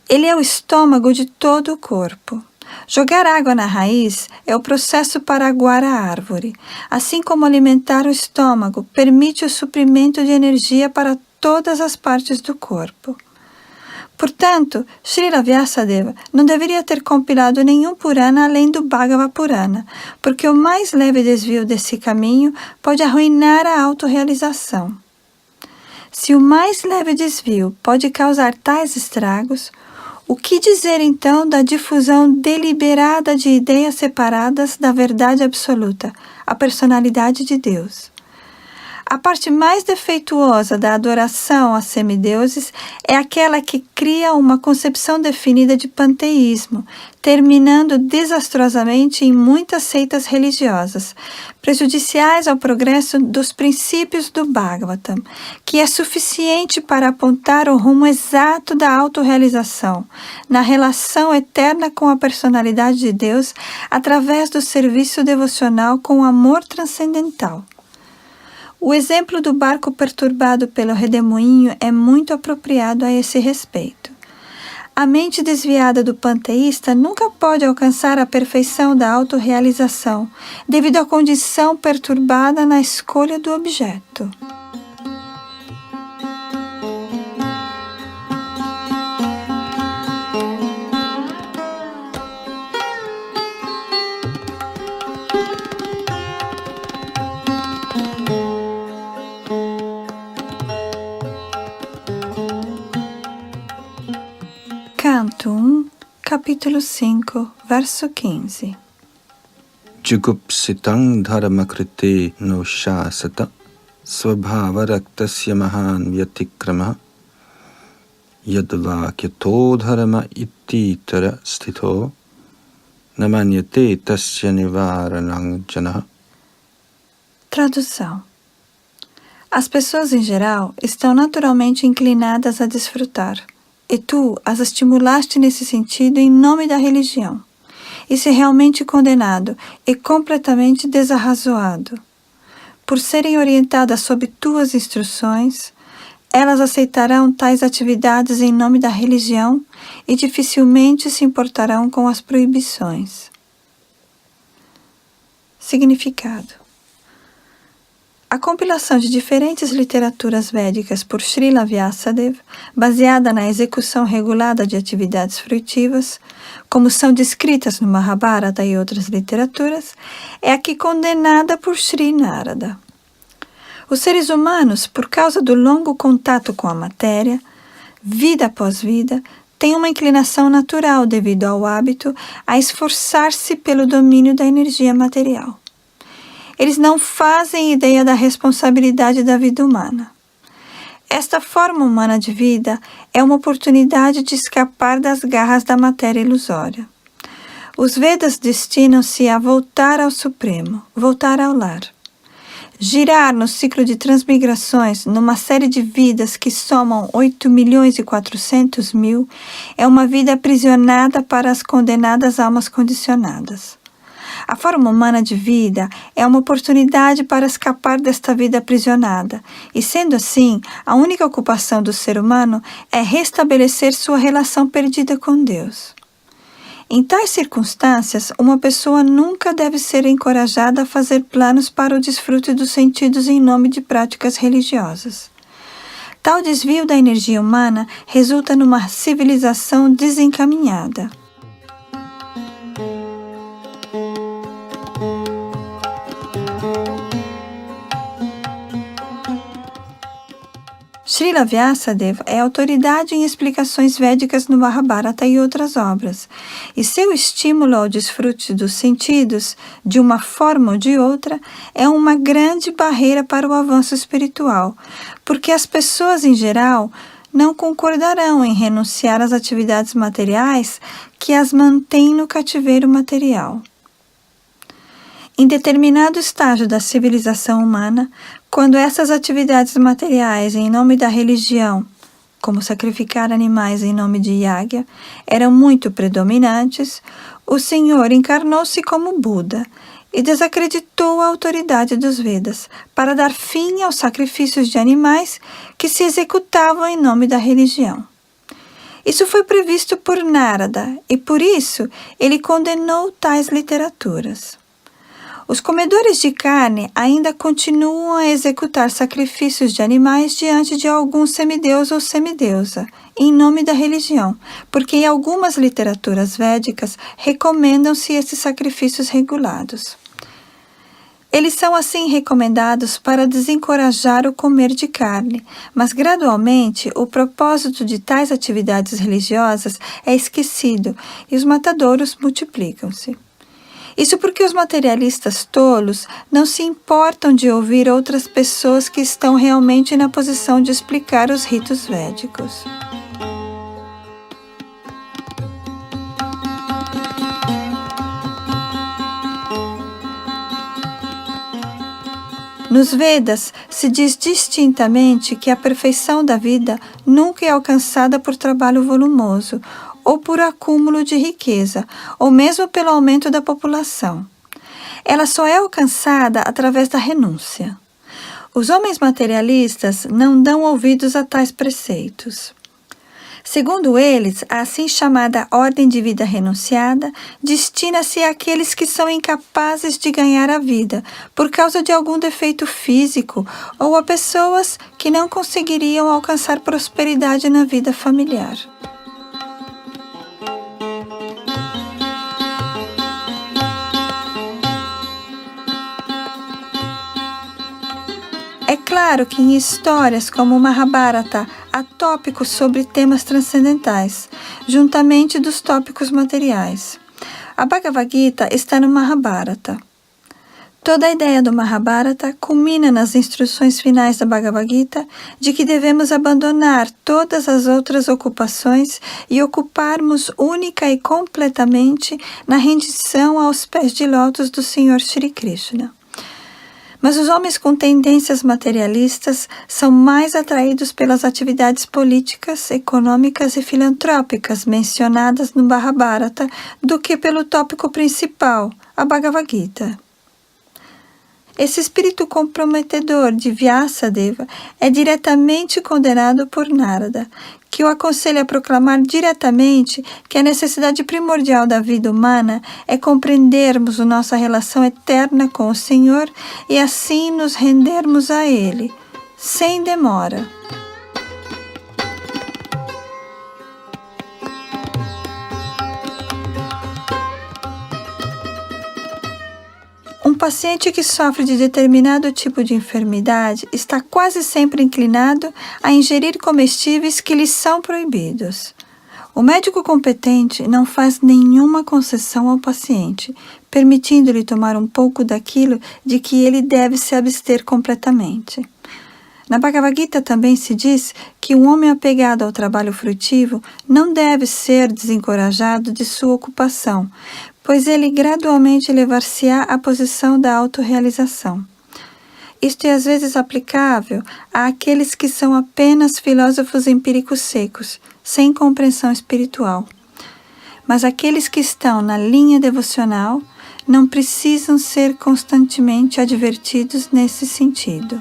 Ele é o estômago de todo o corpo. Jogar água na raiz é o processo para aguar a árvore. Assim como alimentar o estômago permite o suprimento de energia para todas as partes do corpo. Portanto, Srila Vyasadeva não deveria ter compilado nenhum Purana além do Bhagava Purana, porque o mais leve desvio desse caminho pode arruinar a autorrealização. Se o mais leve desvio pode causar tais estragos, o que dizer então da difusão deliberada de ideias separadas da verdade absoluta, a personalidade de Deus? A parte mais defeituosa da adoração a semideuses é aquela que cria uma concepção definida de panteísmo, terminando desastrosamente em muitas seitas religiosas, prejudiciais ao progresso dos princípios do Bhagavatam, que é suficiente para apontar o rumo exato da autorrealização, na relação eterna com a personalidade de Deus, através do serviço devocional com o amor transcendental. O exemplo do barco perturbado pelo redemoinho é muito apropriado a esse respeito. A mente desviada do panteísta nunca pode alcançar a perfeição da autorrealização, devido à condição perturbada na escolha do objeto. capítulo 5, verso 15. Jugupsitang dharmakrite no shasata svabhavaraktasya mahan vyatikrama yadvakyato dharma ittitara stito namanyate tasya nivaranang janaha. Tradução. As pessoas em geral estão naturalmente inclinadas a desfrutar, e tu as estimulaste nesse sentido em nome da religião. E se realmente condenado e completamente desarrazoado. Por serem orientadas sob tuas instruções, elas aceitarão tais atividades em nome da religião e dificilmente se importarão com as proibições. Significado. A compilação de diferentes literaturas védicas por Srila Vyasadeva, baseada na execução regulada de atividades fruitivas, como são descritas no Mahabharata e outras literaturas, é aqui condenada por Sri Narada. Os seres humanos, por causa do longo contato com a matéria, vida após vida, têm uma inclinação natural devido ao hábito a esforçar-se pelo domínio da energia material. Eles não fazem ideia da responsabilidade da vida humana. Esta forma humana de vida é uma oportunidade de escapar das garras da matéria ilusória. Os Vedas destinam-se a voltar ao Supremo, voltar ao lar. Girar no ciclo de transmigrações numa série de vidas que somam 8.400.000 é uma vida aprisionada para as condenadas almas condicionadas. A forma humana de vida é uma oportunidade para escapar desta vida aprisionada, e sendo assim, a única ocupação do ser humano é restabelecer sua relação perdida com Deus. Em tais circunstâncias, uma pessoa nunca deve ser encorajada a fazer planos para o desfrute dos sentidos em nome de práticas religiosas. Tal desvio da energia humana resulta numa civilização desencaminhada. Srila Vyasadeva é autoridade em explicações védicas no Mahabharata e outras obras, e seu estímulo ao desfrute dos sentidos, de uma forma ou de outra, é uma grande barreira para o avanço espiritual, porque as pessoas em geral não concordarão em renunciar às atividades materiais que as mantêm no cativeiro material. Em determinado estágio da civilização humana, quando essas atividades materiais em nome da religião, como sacrificar animais em nome de Yagya, eram muito predominantes, o Senhor encarnou-se como Buda e desacreditou a autoridade dos Vedas para dar fim aos sacrifícios de animais que se executavam em nome da religião. Isso foi previsto por Narada e, por isso, ele condenou tais literaturas. Os comedores de carne ainda continuam a executar sacrifícios de animais diante de algum semideus ou semideusa, em nome da religião, porque em algumas literaturas védicas recomendam-se esses sacrifícios regulados. Eles são assim recomendados para desencorajar o comer de carne, mas gradualmente o propósito de tais atividades religiosas é esquecido e os matadouros multiplicam-se. Isso porque os materialistas tolos não se importam de ouvir outras pessoas que estão realmente na posição de explicar os ritos védicos. Nos Vedas, se diz distintamente que a perfeição da vida nunca é alcançada por trabalho volumoso, ou por acúmulo de riqueza, ou mesmo pelo aumento da população. Ela só é alcançada através da renúncia. Os homens materialistas não dão ouvidos a tais preceitos. Segundo eles, a assim chamada ordem de vida renunciada destina-se àqueles que são incapazes de ganhar a vida por causa de algum defeito físico ou a pessoas que não conseguiriam alcançar prosperidade na vida familiar. É claro que em histórias como o Mahabharata há tópicos sobre temas transcendentais, juntamente dos tópicos materiais. A Bhagavad Gita está no Mahabharata. Toda a ideia do Mahabharata culmina nas instruções finais da Bhagavad Gita de que devemos abandonar todas as outras ocupações e ocuparmos única e completamente na rendição aos pés de lótus do Senhor Shri Krishna. Mas os homens com tendências materialistas são mais atraídos pelas atividades políticas, econômicas e filantrópicas mencionadas no Mahabharata do que pelo tópico principal, a Bhagavad Gita. Esse espírito comprometedor de Vyasadeva é diretamente condenado por Narada, que o aconselha a proclamar diretamente que a necessidade primordial da vida humana é compreendermos a nossa relação eterna com o Senhor e assim nos rendermos a Ele, sem demora. Um paciente que sofre de determinado tipo de enfermidade está quase sempre inclinado a ingerir comestíveis que lhe são proibidos. O médico competente não faz nenhuma concessão ao paciente, permitindo-lhe tomar um pouco daquilo de que ele deve se abster completamente. Na Bhagavad Gita também se diz que um homem apegado ao trabalho frutivo não deve ser desencorajado de sua ocupação, pois ele gradualmente levar-se-á à posição da autorrealização. Isto é às vezes aplicável àqueles que são apenas filósofos empíricos secos, sem compreensão espiritual. Mas aqueles que estão na linha devocional não precisam ser constantemente advertidos nesse sentido.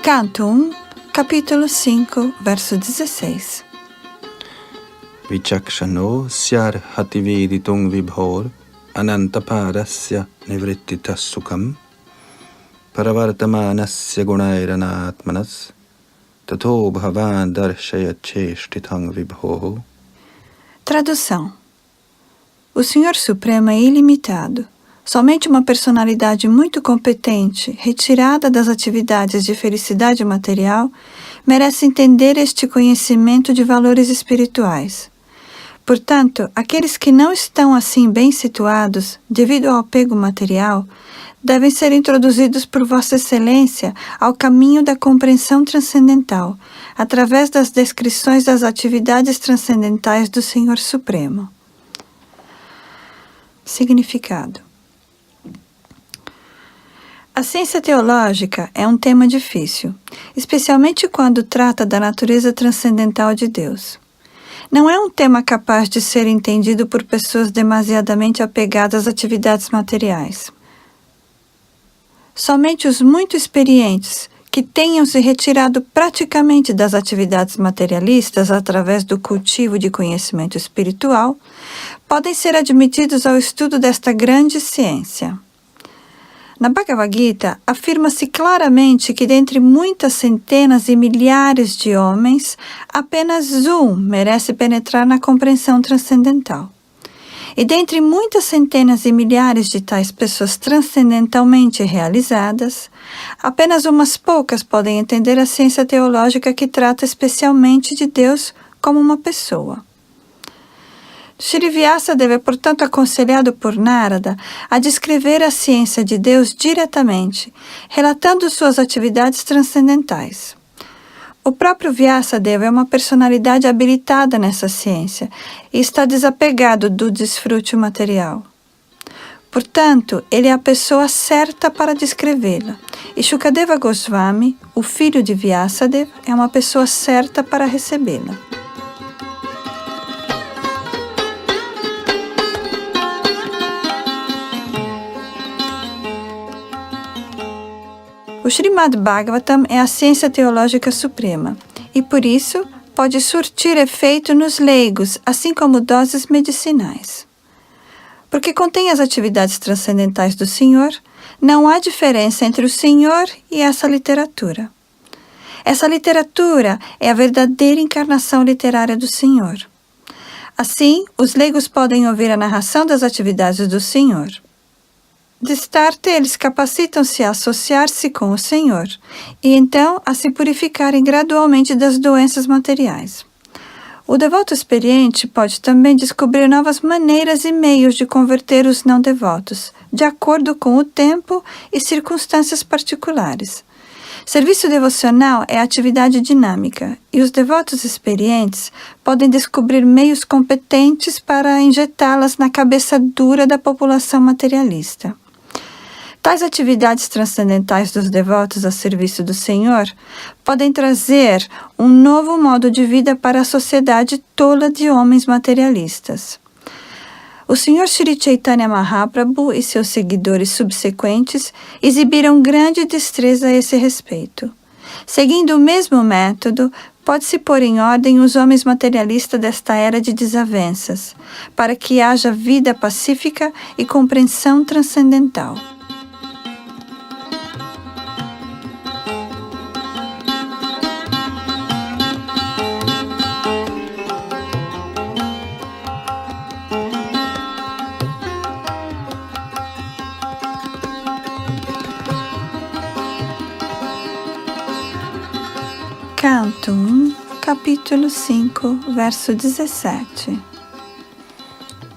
Canto 1, capítulo 5, verso 16. Vichakshano syar hatividitung vibhor anantaparasya nivrittitas sukham paravartamanasya gunairanatmanas tato bhavan darshaya cheshtithang vibho. Tradução. O Senhor Supremo é ilimitado. Somente uma personalidade muito competente, retirada das atividades de felicidade material, merece entender este conhecimento de valores espirituais. Portanto, aqueles que não estão assim bem situados, devido ao apego material, devem ser introduzidos por Vossa Excelência ao caminho da compreensão transcendental, através das descrições das atividades transcendentais do Senhor Supremo. Significado. A ciência teológica é um tema difícil, especialmente quando trata da natureza transcendental de Deus. Não é um tema capaz de ser entendido por pessoas demasiadamente apegadas às atividades materiais. Somente os muito experientes, que tenham se retirado praticamente das atividades materialistas através do cultivo de conhecimento espiritual, podem ser admitidos ao estudo desta grande ciência. Na Bhagavad Gita, afirma-se claramente que dentre muitas centenas e milhares de homens, apenas um merece penetrar na compreensão transcendental. E dentre muitas centenas e milhares de tais pessoas transcendentalmente realizadas, apenas umas poucas podem entender a ciência teológica que trata especialmente de Deus como uma pessoa. Shri Vyasadeva é, portanto, aconselhado por Narada a descrever a ciência de Deus diretamente, relatando suas atividades transcendentais. O próprio Vyasadeva é uma personalidade habilitada nessa ciência e está desapegado do desfrute material. Portanto, ele é a pessoa certa para descrevê-la. E Shukadeva Goswami, o filho de Vyasadeva, é uma pessoa certa para recebê-la. O Srimad Bhagavatam é a ciência teológica suprema e, por isso, pode surtir efeito nos leigos, assim como doses medicinais. Porque contém as atividades transcendentais do Senhor, não há diferença entre o Senhor e essa literatura. Essa literatura é a verdadeira encarnação literária do Senhor. Assim, os leigos podem ouvir a narração das atividades do Senhor. De start, eles capacitam-se a associar-se com o Senhor e então a se purificarem gradualmente das doenças materiais. O devoto experiente pode também descobrir novas maneiras e meios de converter os não devotos, de acordo com o tempo e circunstâncias particulares. Serviço devocional é atividade dinâmica e os devotos experientes podem descobrir meios competentes para injetá-las na cabeça dura da população materialista. Tais atividades transcendentais dos devotos a serviço do Senhor podem trazer um novo modo de vida para a sociedade tola de homens materialistas. O Sr. Sri Chaitanya Mahaprabhu e seus seguidores subsequentes exibiram grande destreza a esse respeito. Seguindo o mesmo método, pode-se pôr em ordem os homens materialistas desta era de desavenças, para que haja vida pacífica e compreensão transcendental. Canto 1, capítulo 5, verso 17.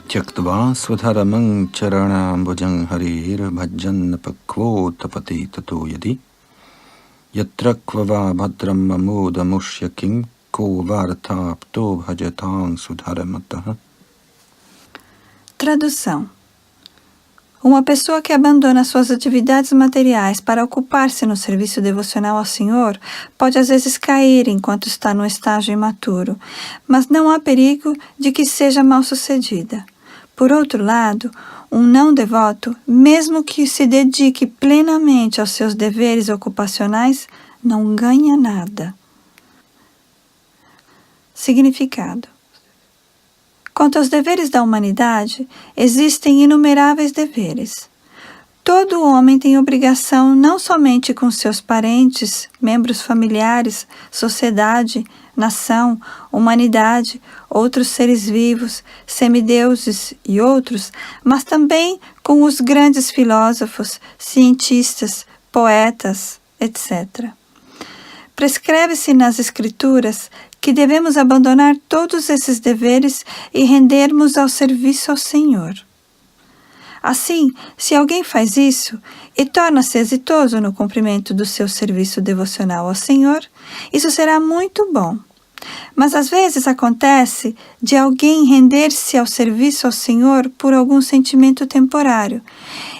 Tyaktva svadharamang charanambujang harir bhajan pakvo tapati tato yadi yatra kvava bhadram mamuda mushyakim ko vartapto bhajatang sudharamataha. Tradução. Uma pessoa que abandona suas atividades materiais para ocupar-se no serviço devocional ao Senhor pode às vezes cair enquanto está no estágio imaturo, mas não há perigo de que seja mal-sucedida. Por outro lado, um não devoto, mesmo que se dedique plenamente aos seus deveres ocupacionais, não ganha nada. Significado. Quanto aos deveres da humanidade, existem inumeráveis deveres. Todo homem tem obrigação não somente com seus parentes, membros familiares, sociedade, nação, humanidade, outros seres vivos, semideuses e outros, mas também com os grandes filósofos, cientistas, poetas, etc. Prescreve-se nas Escrituras que devemos abandonar todos esses deveres e rendermos ao serviço ao Senhor. Assim, se alguém faz isso e torna-se exitoso no cumprimento do seu serviço devocional ao Senhor, isso será muito bom. Mas às vezes acontece de alguém render-se ao serviço ao Senhor por algum sentimento temporário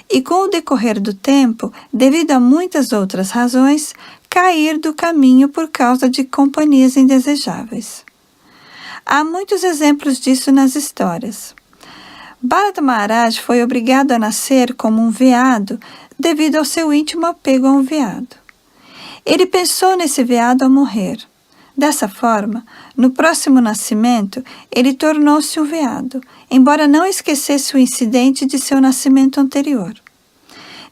e, com o decorrer do tempo, devido a muitas outras razões, cair do caminho por causa de companhias indesejáveis. Há muitos exemplos disso nas histórias. Bharata Maharaj foi obrigado a nascer como um veado devido ao seu íntimo apego a um veado. Ele pensou nesse veado ao morrer. Dessa forma, no próximo nascimento, ele tornou-se um veado, embora não esquecesse o incidente de seu nascimento anterior.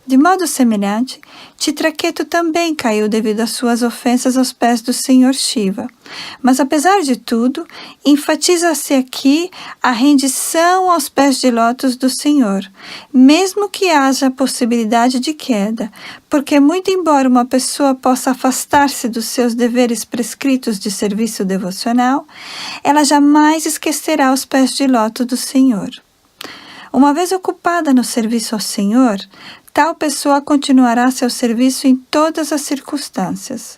De modo semelhante, Chitraketu também caiu devido às suas ofensas aos pés do Senhor Shiva. Mas, apesar de tudo, enfatiza-se aqui a rendição aos pés de lótus do Senhor, mesmo que haja a possibilidade de queda, porque, muito embora uma pessoa possa afastar-se dos seus deveres prescritos de serviço devocional, ela jamais esquecerá os pés de lótus do Senhor. Uma vez ocupada no serviço ao Senhor, tal pessoa continuará seu serviço em todas as circunstâncias.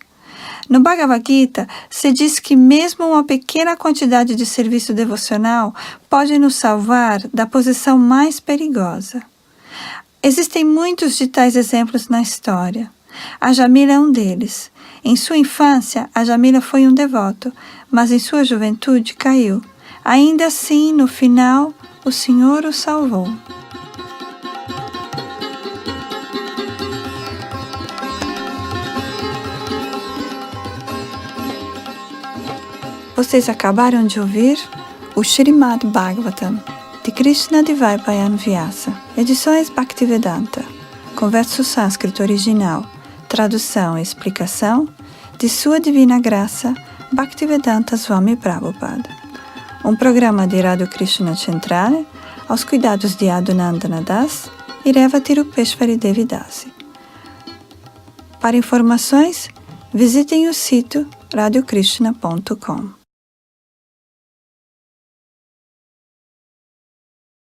No Bhagavad Gita, se diz que mesmo uma pequena quantidade de serviço devocional pode nos salvar da posição mais perigosa. Existem muitos de tais exemplos na história. A Jamila é um deles. Em sua infância, a Jamila foi um devoto, mas em sua juventude caiu. Ainda assim, no final, o Senhor o salvou. Vocês acabaram de ouvir o Srimad Bhagavatam, de Krishna Divai Payan Vyasa, edições Bhaktivedanta, com verso sânscrito original, tradução e explicação de Sua Divina Graça Bhaktivedanta Swami Prabhupada. Um programa de Radha Krishna Centrale aos cuidados de Adunandana Das e Reva Tirupeshwari Devi Dasi. Para informações, visitem o sítio radiokrishna.com.